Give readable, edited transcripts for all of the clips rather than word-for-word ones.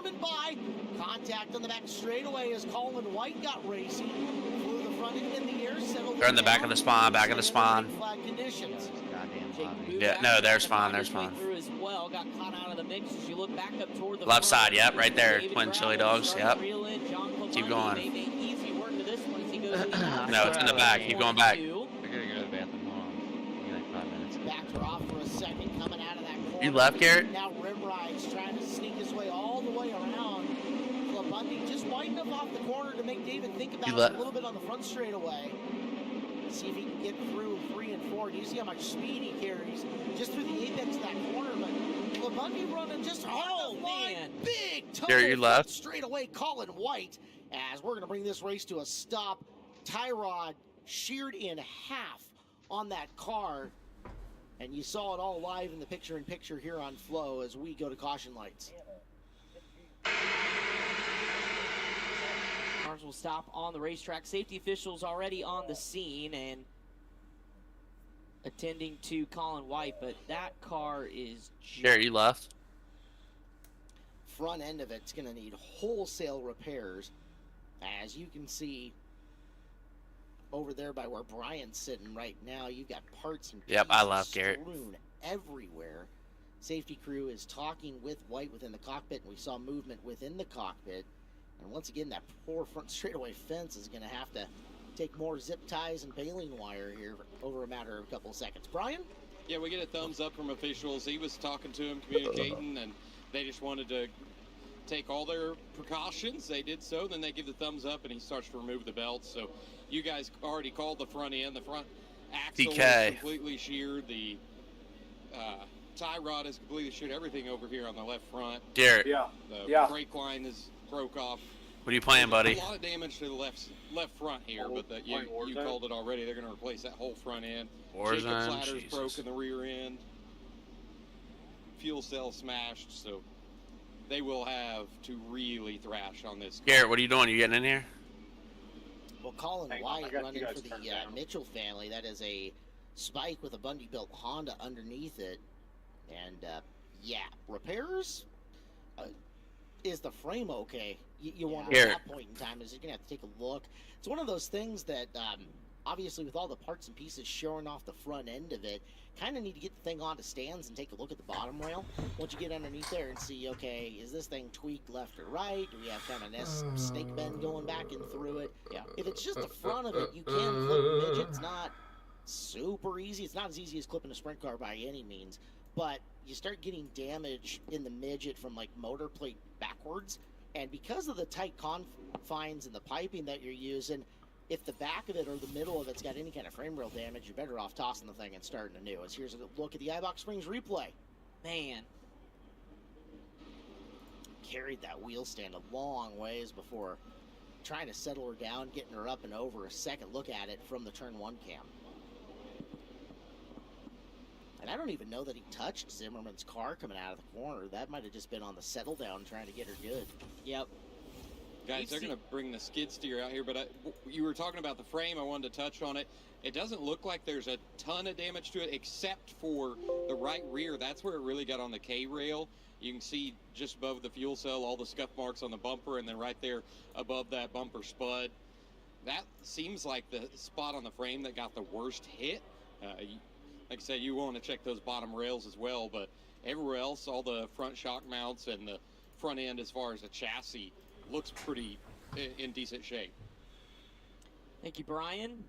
Zimmerman by. Contact on the back straightaway as Colin White got racing. Flew the front end in the air, settled. They're in the back of the spawn, back of the spawn. Flag conditions. Yeah, no, there's fine, there's fine. As well, got caught out of the mix as you look back up toward the left side, yep, right there, David twin Brown chili dogs, yep. Keep going. Easy work to this one as he goes No, it's in the back, keep going back. I gotta go to the bathroom. Hold on. Give me like 5 minutes. Backed her off for a second, coming out of that corner. You left, Garrett? Now Rimride's trying to sneak his way all the way around. Bundy just wide enough off the corner to make David think about it a little bit on the front straightaway. See if he can get through 3 and 4. Do you see how much speed he carries just through the apex of that corner? But Bundy running just on the line. Big toe. Garrett, you left. Straight away, Colin White. As we're going to bring this race to a stop. Tyrod sheared in half on that car. And you saw it all live in the picture-in-picture here on Flow as we go to caution lights. Cars will stop on the racetrack. Safety officials already on the scene and attending to Colin White, but that car is Garrett, you left. Front end of it's going to need wholesale repairs. As you can see over there by where Brian's sitting right now, you've got parts and pieces I left, Garrett. strewn everywhere. Safety crew is talking with White within the cockpit, and we saw movement within the cockpit. And once again, that poor front straightaway fence is going to have to take more zip ties and baling wire here over a matter of a couple of seconds. Brian? Yeah, we get a thumbs up from officials. He was talking to him, communicating, and they just wanted to take all their precautions. They did so. Then they give the thumbs up, and he starts to remove the belts. So you guys already called the front end. The front axle is completely sheared. The tie rod is completely sheared. Everything over here on the left front. Garrett. The brake line is broke off. What are you playing, buddy? A lot of damage to the left front here, but you called it already. They're going to replace that whole front end. Jacob ladder's broke in the rear end. Fuel cell smashed, so they will have to really thrash on this. Garrett, what are you doing? You getting in here? Well, Colin White running for the Mitchell family. That is a Spike with a Bundy-built Honda underneath it. And, repairs? Is the frame okay? You wonder at that point in time is you're going to have to take a look. It's one of those things that, obviously with all the parts and pieces showing off the front end of it, kind of need to get the thing onto stands and take a look at the bottom rail. Once you get underneath there and see, okay, is this thing tweaked left or right? Do we have kind of a snake bend going back and through it? Yeah. If it's just the front of it, you can clip midget. It's not super easy. It's not as easy as clipping a sprint car by any means. But you start getting damage in the midget from like motor plate backwards. And because of the tight confines and the piping that you're using, if the back of it or the middle of it's got any kind of frame rail damage, you're better off tossing the thing and starting anew. As here's a look at the iBox Springs replay. Man. Carried that wheel stand a long ways before trying to settle her down, getting her up and over. A second look at it from the turn 1 cam. And I don't even know that he touched Zimmerman's car coming out of the corner. That might have just been on the settle down trying to get her good. Yep. Guys, they're going to bring the skid steer out here, but you were talking about the frame. I wanted to touch on it. It doesn't look like there's a ton of damage to it except for the right rear. That's where it really got on the K-rail. You can see just above the fuel cell all the scuff marks on the bumper, and then right there above that bumper spud. That seems like the spot on the frame that got the worst hit. Like I said, you want to check those bottom rails as well, but everywhere else, all the front shock mounts and the front end as far as the chassis looks pretty in decent shape. Thank you, Brian.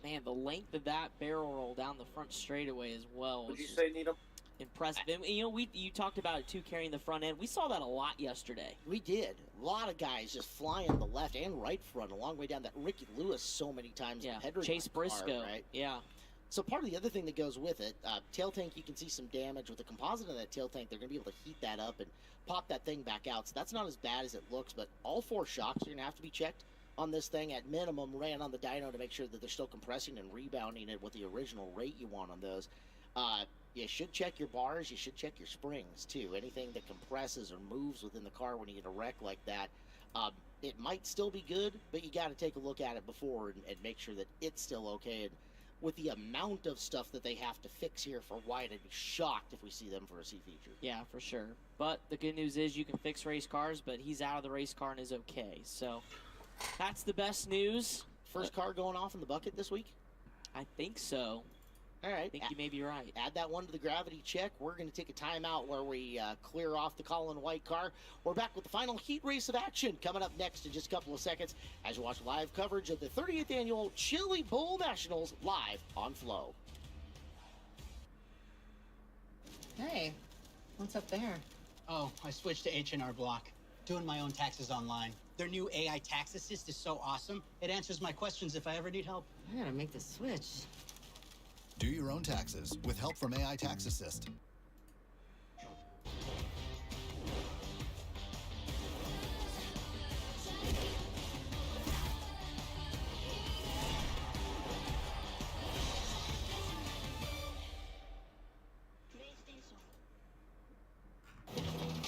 Man, the length of that barrel roll down the front straightaway as well. Would you say, Needham? Impressive. And, you know, you talked about it too, carrying the front end. We saw that a lot yesterday. We did. A lot of guys just flying the left and right front a long way down. That Ricky Lewis so many times. Yeah, Chase Briscoe. Right? Yeah. So part of the other thing that goes with it, tail tank, you can see some damage with the composite in that tail tank. They're going to be able to heat that up and pop that thing back out. So that's not as bad as it looks, but all 4 shocks are going to have to be checked on this thing. At minimum, ran on the dyno to make sure that they're still compressing and rebounding it with the original rate you want on those. You should check your bars. You should check your springs, too. Anything that compresses or moves within the car when you get a wreck like that, it might still be good, but you got to take a look at it before and make sure that it's still okay. And with the amount of stuff that they have to fix here for White, I'd be shocked if we see them for a C feature. Yeah, for sure. But the good news is you can fix race cars, but he's out of the race car and is okay. So that's the best news. First car going off in the bucket this week? I think so. All right. I think you may be right. Add that one to the gravity check. We're going to take a timeout where we clear off the Colin White car. We're back with the final heat race of action coming up next in just a couple of seconds as you watch live coverage of the 30th annual Chili Bowl Nationals live on Flow. Hey, what's up there? Oh, I switched to H&R Block. Doing my own taxes online. Their new AI Tax Assist is so awesome. It answers my questions if I ever need help. I gotta make the switch. Do your own taxes with help from AI Tax Assist.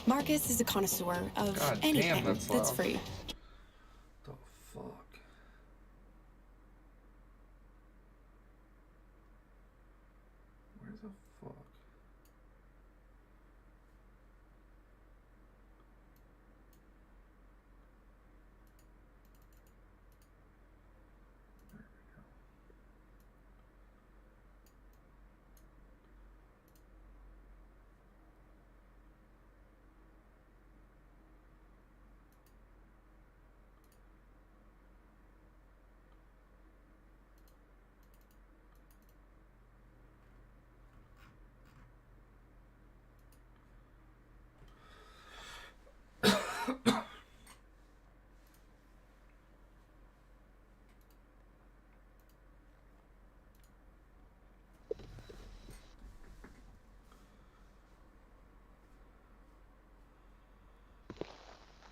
Marcus is a connoisseur of anything that's free.